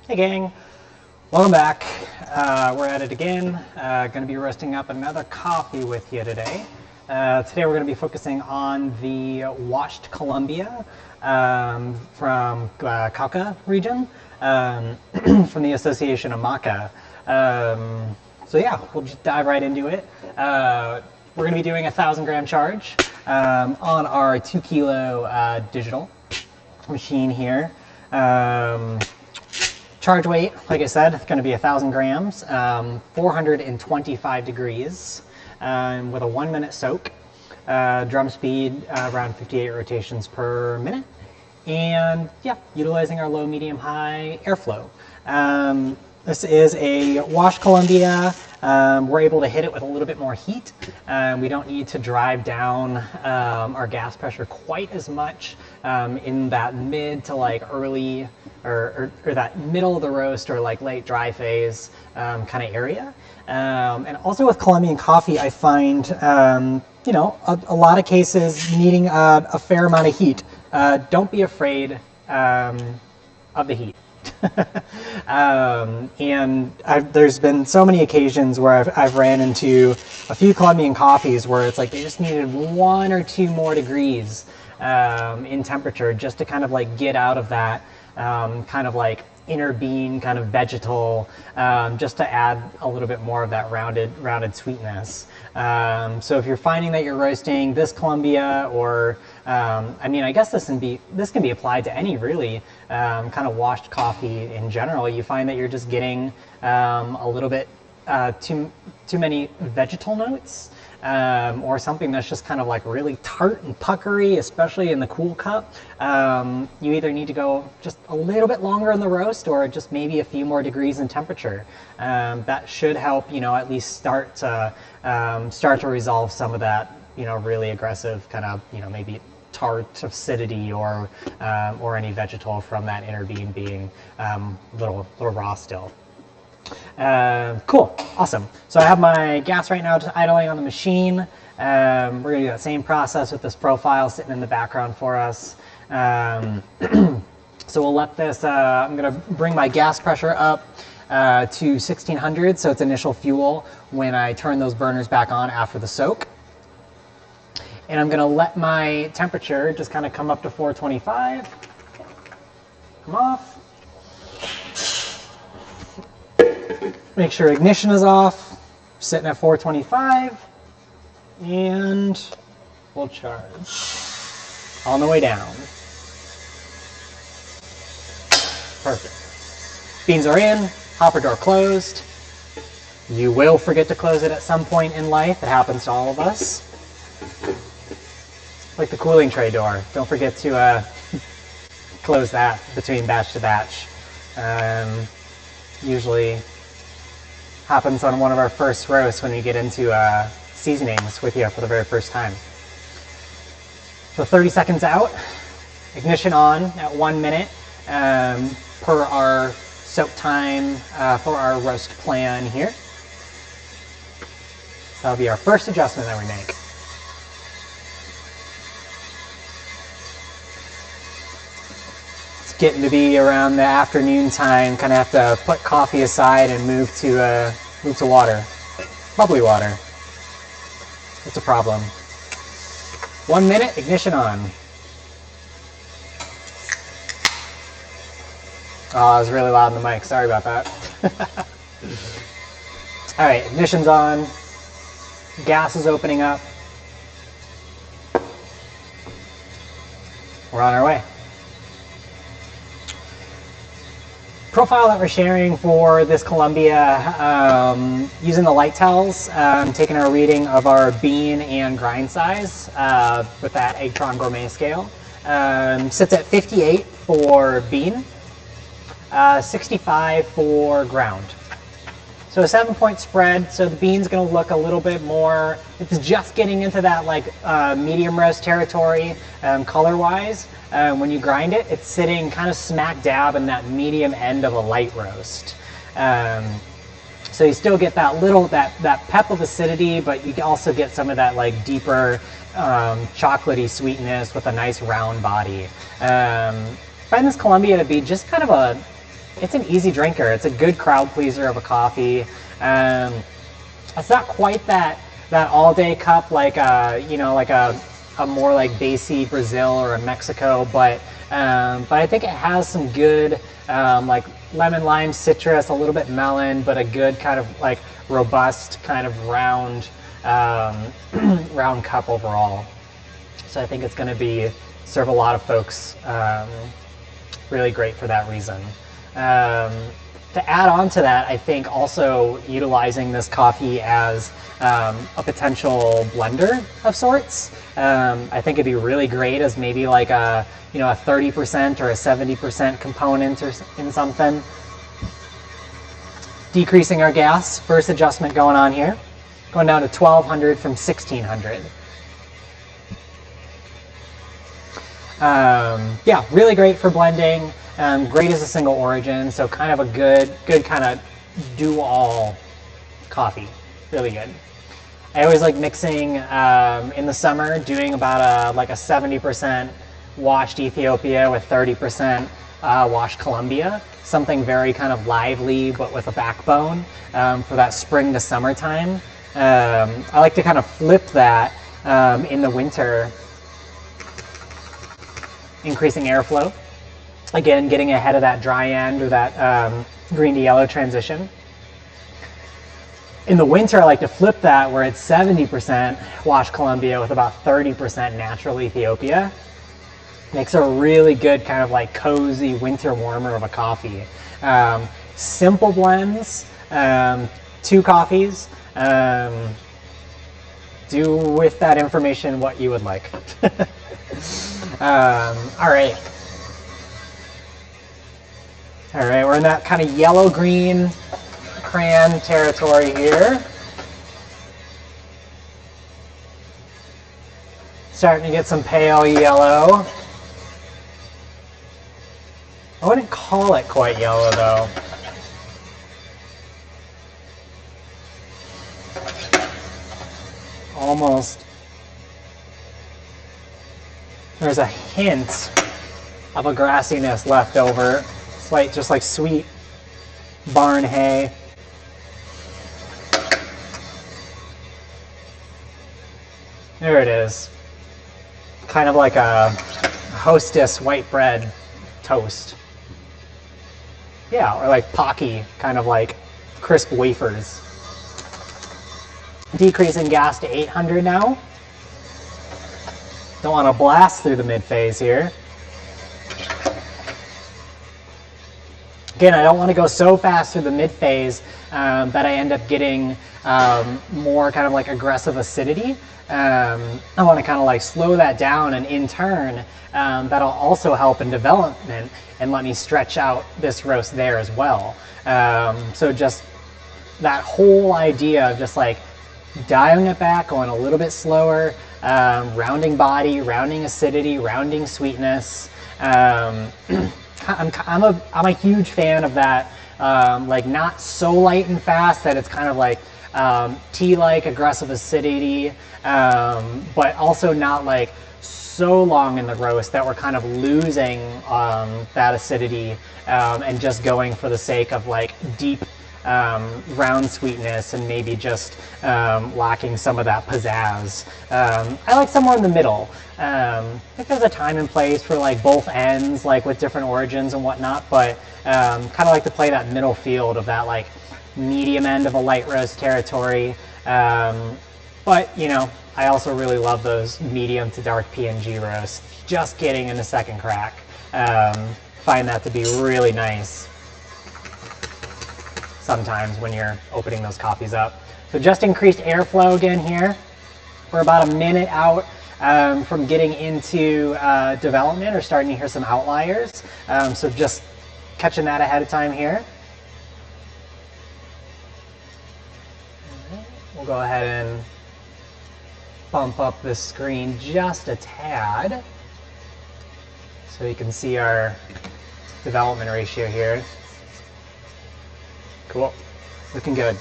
Hey gang, welcome back. We're at it again. Going to be roasting up another coffee with you today. Today we're going to be focusing on the washed Colombia from Cauca region, from the association AMACA. So yeah, we'll just dive right into it. We're going to be doing a 1,000-gram charge on our 2 kilo digital machine here. Charge weight, like I said, it's going to be 1,000 grams, 425 degrees, with a 1 minute soak, drum speed around 58 rotations per minute, and yeah, utilizing our low, medium, high airflow. This is a washed Colombia. We're able to hit it with a little bit more heat. We don't need to drive down our gas pressure quite as much in that mid to like early or that middle of the roast or like late dry phase kind of area. And also with Colombian coffee, I find, you know, a lot of cases needing a fair amount of heat. Don't be afraid of the heat. And there's been so many occasions where I've ran into a few Colombian coffees where it's like they just needed 1 or 2 more degrees in temperature just to kind of like get out of that kind of like inner bean kind of vegetal, just to add a little bit more of that rounded sweetness. So if you're finding that you're roasting this Colombia, or I mean, I guess this can be applied to any really kind of washed coffee in general. You find that you're just getting a little bit too many vegetal notes, or something that's just kind of like really tart and puckery, especially in the cool cup. You either need to go just a little bit longer in the roast, or just maybe a few more degrees in temperature. That should help, you know, at least start to resolve some of that, you know, really aggressive kind of, you know, maybe tart acidity or any vegetal from that inner bean being little raw still. Cool, awesome. So I have my gas right now just idling on the machine. We're gonna do that same process with this profile sitting in the background for us. So we'll let this, I'm gonna bring my gas pressure up to 1600, so it's initial fuel when I turn those burners back on after the soak. And I'm gonna let my temperature just kind of come up to 425. Come off. Make sure ignition is off, sitting at 425, and we'll charge on the way down. Perfect. Beans are in, hopper door closed. You will forget to close it at some point in life. It happens to all of us. Like the cooling tray door. Don't forget to close that between batch to batch. Usually happens on one of our first roasts when we get into seasonings with you for the very first time. So 30 seconds out, ignition on at 1 minute per our soak time for our roast plan here. That'll be our first adjustment that we make. It's getting to be around the afternoon time. Kind of have to put coffee aside and move to water, bubbly water. It's a problem. 1 minute, ignition on. Oh, it was really loud in the mic. Sorry about that. All right, ignition's on. Gas is opening up. We're on our way. Profile that we're sharing for this Colombia, using the light tells, taking our reading of our bean and grind size with that Eggtron Gourmet scale. Sits at 58 for bean, 65 for ground. So a 7-point spread. So the bean's going to look a little bit more, it's just getting into that like medium roast territory color-wise. When you grind it, it's sitting kind of smack dab in that medium end of a light roast. So you still get that little, that pep of acidity, but you also get some of that like deeper chocolatey sweetness with a nice round body. Find this Colombia to be just kind of a it's an easy drinker. It's a good crowd pleaser of a coffee. It's not quite that all day cup like like a more like Basie Brazil or a Mexico, but I think it has some good like lemon, lime, citrus, a little bit melon, but a good kind of like robust kind of round round cup overall. So I think it's going to serve a lot of folks really great for that reason. To add on to that, I think also utilizing this coffee as a potential blender of sorts. I think it'd be really great as maybe like a 30% or a 70% component or in something. Decreasing our gas, first adjustment going on here, going down to 1200 from 1600. Yeah, really great for blending. Great as a single origin, so kind of a good kind of do-all coffee. Really good. I always like mixing in the summer, doing about like a 70% washed Ethiopia with 30% washed Colombia. Something very kind of lively, but with a backbone for that spring to summertime. I like to kind of flip that in the winter, increasing airflow. Again, getting ahead of that dry end or that green to yellow transition. In the winter, I like to flip that where it's 70% washed Colombia with about 30% natural Ethiopia. Makes a really good kind of like cozy winter warmer of a coffee. Simple blends, 2 coffees. Do with that information what you would like. All right. All right, we're in that kind of yellow-green crayon territory here. Starting to get some pale yellow. I wouldn't call it quite yellow, though. Almost. There's a hint of a grassiness left over. It's just like sweet barn hay. There it is. Kind of like a Hostess white bread toast. Yeah, or like Pocky, kind of like crisp wafers. Decreasing gas to 800 now. Don't want to blast through the mid-phase here. Again, I don't want to go so fast through the mid-phase that I end up getting more kind of like aggressive acidity. I want to kind of like slow that down, and in turn, that'll also help in development and let me stretch out this roast there as well. So just that whole idea of just like dialing it back, going a little bit slower, rounding body, rounding acidity, rounding sweetness. I'm a huge fan of that, like not so light and fast that it's kind of like tea-like aggressive acidity, but also not like so long in the roast that we're kind of losing that acidity and just going for the sake of like deep round sweetness and maybe just lacking some of that pizzazz. I like somewhere in the middle. I think there's a time and place for like both ends, like with different origins and whatnot, but kind of like to play that middle field of that like medium end of a light roast territory. But I also really love those medium to dark P&G roasts. Just getting in the second crack. Find that to be really nice sometimes when you're opening those coffees up. So just increased airflow again here. We're about a minute out from getting into development or starting to hear some outliers. So just catching that ahead of time here. We'll go ahead and bump up the screen just a tad so you can see our development ratio here. Cool. Looking good.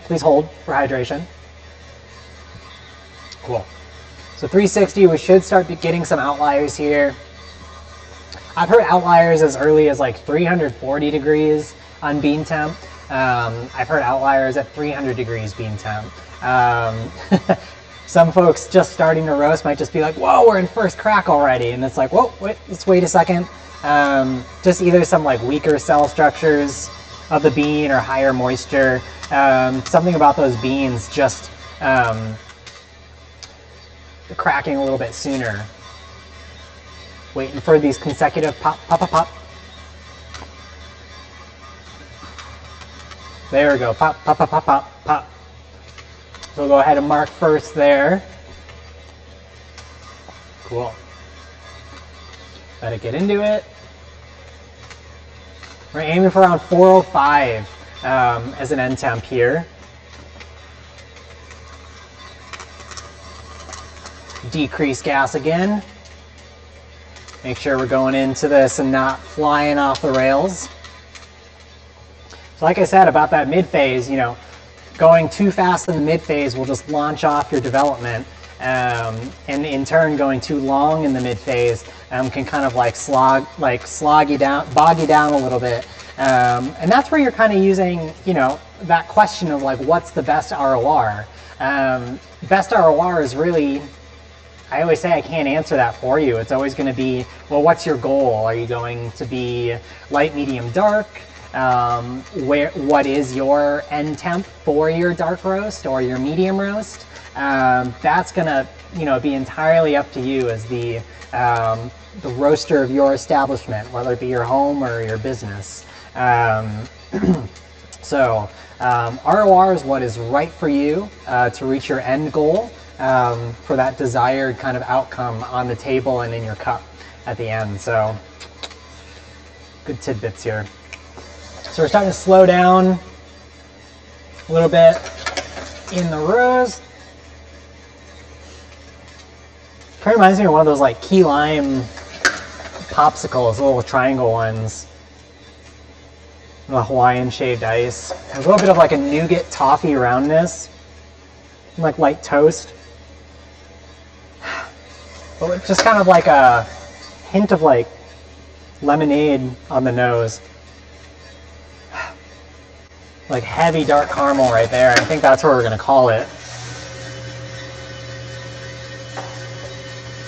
Please hold for hydration. Cool. So 360, we should start getting some outliers here. I've heard outliers as early as like 340 degrees on bean temp. I've heard outliers at 300 degrees bean temp. Some folks just starting to roast might just be like, whoa, we're in first crack already. And it's like, whoa, wait, let's wait a second. Just either some like weaker cell structures of the bean or higher moisture. Something about those beans just cracking a little bit sooner. Waiting for these consecutive pop, pop, pop, pop. There we go, pop, pop, pop, pop, pop, pop. So we'll go ahead and mark first there. Cool. Let it get into it. We're aiming for around 405 as an end temp here. Decrease gas again. Make sure we're going into this and not flying off the rails. So like I said about that mid phase, you know, going too fast in the mid phase will just launch off your development. And in turn, going too long in the mid phase can kind of like slog you down, bog you down a little bit. And that's where you're kind of using, you know, that question of like, what's the best ROR? Best ROR is really, I always say I can't answer that for you. It's always going to be, well, what's your goal? Are you going to be light, medium, dark? What is your end temp for your dark roast or your medium roast? That's going to, you know, be entirely up to you as the roaster of your establishment, whether it be your home or your business. So ROR is what is right for you to reach your end goal. For that desired kind of outcome on the table and in your cup at the end. So good tidbits here. So we're starting to slow down a little bit in the roast. Kind of reminds me of one of those like key lime popsicles, the little triangle ones. The Hawaiian shaved ice. There's a little bit of like a nougat toffee roundness, like light toast. But just kind of like a hint of like lemonade on the nose. Like heavy dark caramel right there. I think that's what we're going to call it.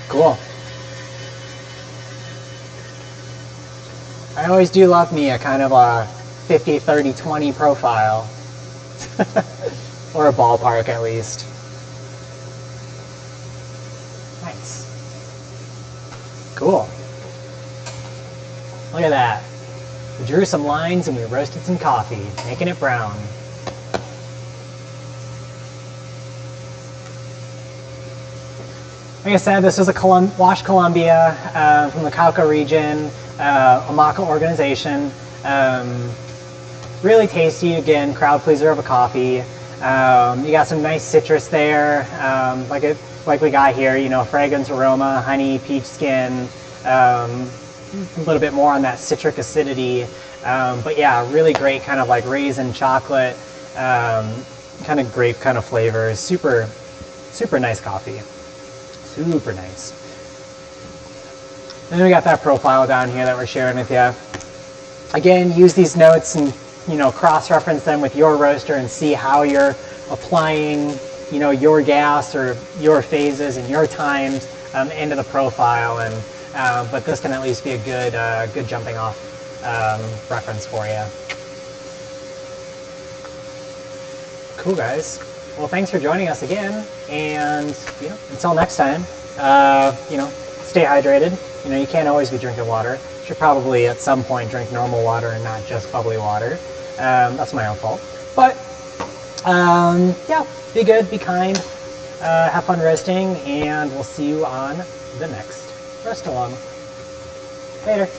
Cool. I always do love me a kind of a 50, 30, 20 profile. Or a ballpark at least. Nice. Cool. Look at that. We drew some lines and we roasted some coffee, making it brown. Like I said, this is a Wash Colombia from the Cauca region, AMACA organization. Really tasty, again, crowd pleaser of a coffee. You got some nice citrus there, like we got here, you know, fragrance, aroma, honey, peach skin, a little bit more on that citric acidity. But yeah, really great kind of like raisin chocolate, kind of grape kind of flavors. Super, super nice coffee. Super nice. And then we got that profile down here that we're sharing with you. Again, use these notes and, you know, cross-reference them with your roaster and see how you're applying, you know, your gas or your phases and your times into the profile. And but this can at least be a good jumping off reference for you. Cool, guys. Well, thanks for joining us again, and you know, until next time, you know, stay hydrated. You know, you can't always be drinking water. You should probably at some point drink normal water and not just bubbly water. That's my own fault. But yeah, be good, be kind, have fun roasting, and we'll see you on the next roast along. Later.